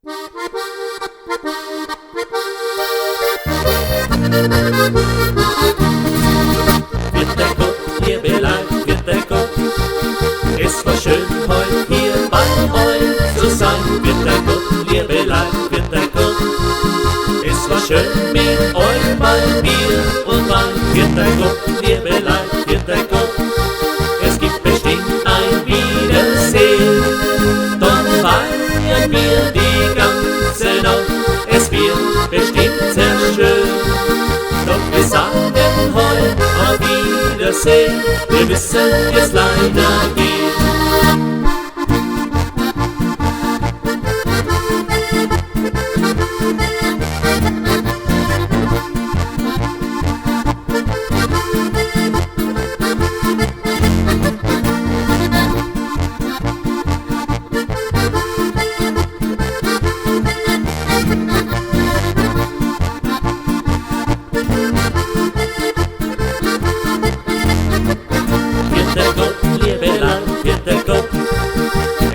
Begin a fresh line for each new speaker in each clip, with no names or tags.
Wird der Gott, Liebelein, wird der Gott. Es war schön, heute hier bei euch zu sein. Wird der Gott, Liebelein, wird der Gott. Es war schön mit euch bei Bier und Wein. Wird der Gott, Liebelein, wird der Gott. Es gibt bestimmt ein Wiedersehen. Dann feiern wir die ganze Nacht. Es wird bestimmt sehr schön. Doch wir sagen heute auf Wiedersehen. Wir müssen jetzt leider gehen.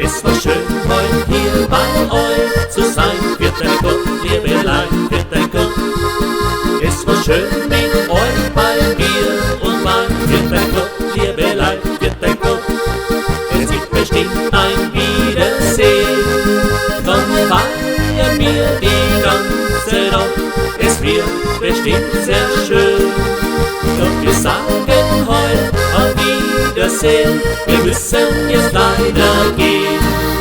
Es war schön, heute hier bei euch zu sein. Wird der Gott, Liebelein, wird der Gott. Es war schön mit euch bei Bier und Wein. Wird der Gott, Liebelein, wird der Gott. Es gibt bestimmt ein Wiedersehen. Dann feiern wir die ganze Nacht. Es wird bestimmt sehr schön. Doch wir sagen heute auf Wiedersehen. Wir müssen jetzt leider gehen.